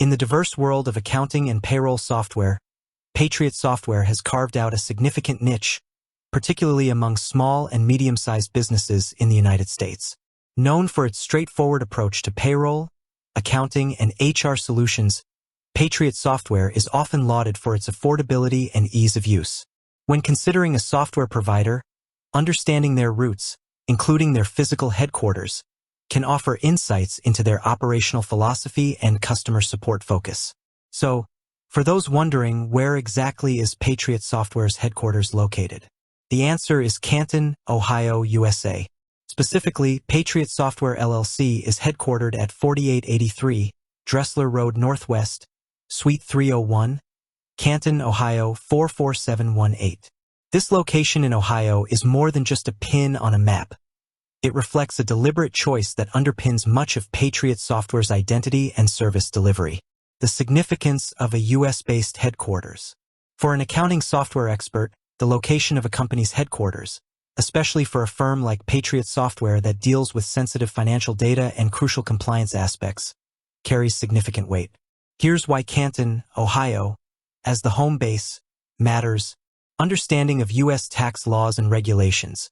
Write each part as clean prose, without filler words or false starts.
In the diverse world of accounting and payroll software, Patriot Software has carved out a significant niche, particularly among small and medium-sized businesses in the United States. Known for its straightforward approach to payroll, accounting, and HR solutions, Patriot Software is often lauded for its affordability and ease of use. When considering a software provider, understanding their roots, including their physical headquarters, can offer insights into their operational philosophy and customer support focus. So, for those wondering where exactly is Patriot Software's headquarters located, the answer is Canton, Ohio, USA. Specifically, Patriot Software LLC is headquartered at 4883 Dressler Road Northwest, Suite 301, Canton, Ohio 44718. This location in Ohio is more than just a pin on a map. It reflects a deliberate choice that underpins much of Patriot Software's identity and service delivery. The significance of a US-based headquarters. For an accounting software expert, the location of a company's headquarters, especially for a firm like Patriot Software that deals with sensitive financial data and crucial compliance aspects, carries significant weight. Here's why Canton, Ohio, as the home base, matters. Understanding of U.S. tax laws and regulations.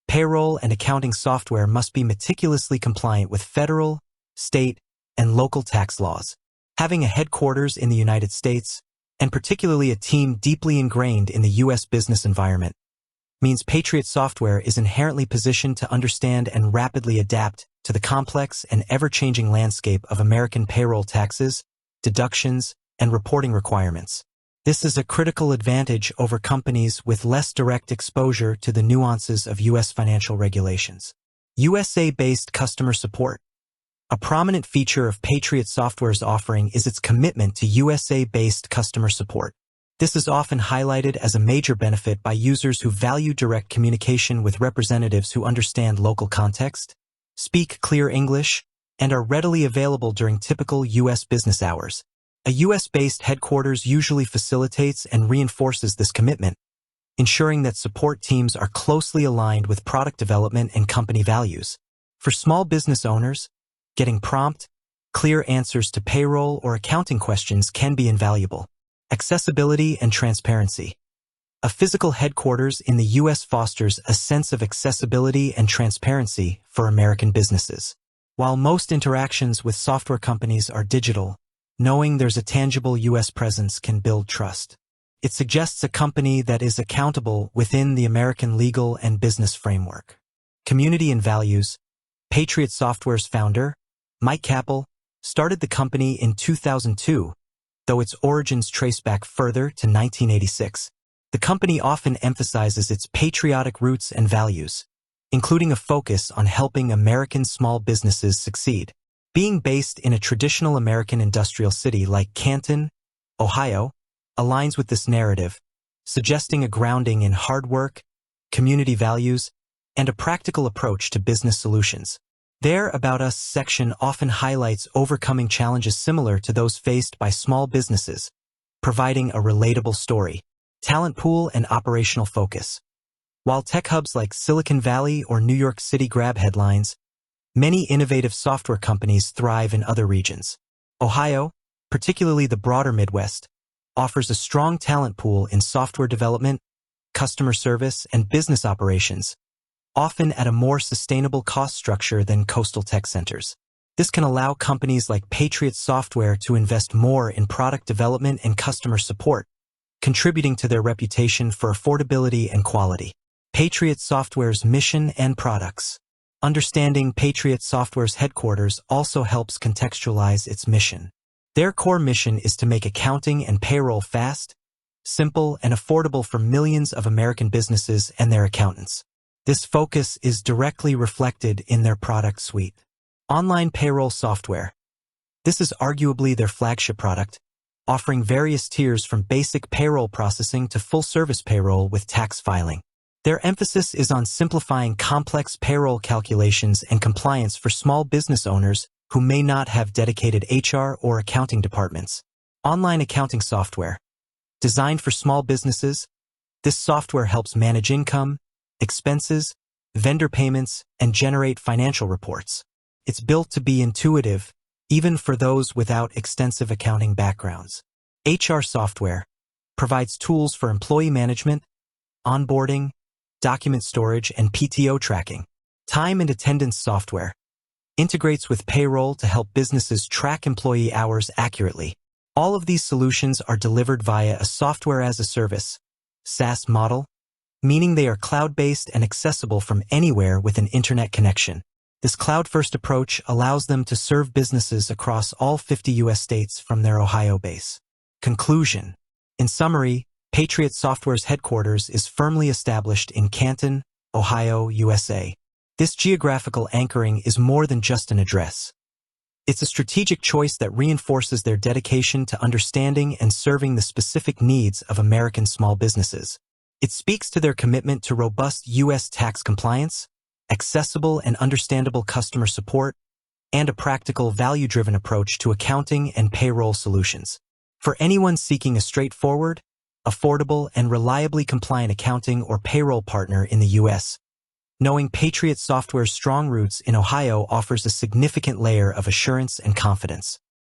Payroll and accounting software must be meticulously compliant with federal, state, and local tax laws. Having a headquarters in the United States, and particularly a team deeply ingrained in the U.S. business environment, means Patriot Software is inherently positioned to understand and rapidly adapt to the complex and ever-changing landscape of American payroll taxes, deductions, and reporting requirements. This is a critical advantage over companies with less direct exposure to the nuances of U.S. financial regulations. USA-based customer support. A prominent feature of Patriot Software's offering is its commitment to USA-based customer support. This is often highlighted as a major benefit by users who value direct communication with representatives who understand local context, speak clear English, and are readily available during typical U.S. business hours. A U.S.-based headquarters usually facilitates and reinforces this commitment, ensuring that support teams are closely aligned with product development and company values. For small business owners, getting prompt, clear answers to payroll or accounting questions can be invaluable. Accessibility and transparency. A physical headquarters in the U.S. fosters a sense of accessibility and transparency for American businesses. While most interactions with software companies are digital, knowing there's a tangible U.S. presence can build trust. It suggests a company that is accountable within the American legal and business framework. Community and values. Patriot Software's founder, Mike Capel, started the company in 2002, though its origins trace back further to 1986. The company often emphasizes its patriotic roots and values, including a focus on helping American small businesses succeed. Being based in a traditional American industrial city like Canton, Ohio, aligns with this narrative, suggesting a grounding in hard work, community values, and a practical approach to business solutions. Their About Us section often highlights overcoming challenges similar to those faced by small businesses, providing a relatable story, talent pool, and operational focus. While tech hubs like Silicon Valley or New York City grab headlines, many innovative software companies thrive in other regions. Ohio, particularly the broader Midwest, offers a strong talent pool in software development, customer service, and business operations, often at a more sustainable cost structure than coastal tech centers. This can allow companies like Patriot Software to invest more in product development and customer support, contributing to their reputation for affordability and quality. Patriot Software's mission and products. Understanding Patriot Software's headquarters also helps contextualize its mission. Their core mission is to make accounting and payroll fast, simple, and affordable for millions of American businesses and their accountants. This focus is directly reflected in their product suite. Online payroll software. This is arguably their flagship product, offering various tiers from basic payroll processing to full-service payroll with tax filing. Their emphasis is on simplifying complex payroll calculations and compliance for small business owners who may not have dedicated HR or accounting departments. Online accounting software. Designed for small businesses, this software helps manage income, expenses, vendor payments, and generate financial reports. It's built to be intuitive, even for those without extensive accounting backgrounds. HR Software provides tools for employee management, onboarding, document storage, and PTO tracking. Time and attendance software integrates with payroll to help businesses track employee hours accurately. All of these solutions are delivered via a software-as-a-service (SaaS) model, meaning they are cloud-based and accessible from anywhere with an internet connection. This cloud-first approach allows them to serve businesses across all 50 U.S. states from their Ohio base. Conclusion. In summary, Patriot Software's headquarters is firmly established in Canton, Ohio, USA. This geographical anchoring is more than just an address. It's a strategic choice that reinforces their dedication to understanding and serving the specific needs of American small businesses. It speaks to their commitment to robust U.S. tax compliance, accessible and understandable customer support, and a practical, value-driven approach to accounting and payroll solutions. For anyone seeking a straightforward, affordable, and reliably compliant accounting or payroll partner in the U.S., knowing Patriot Software's strong roots in Ohio offers a significant layer of assurance and confidence.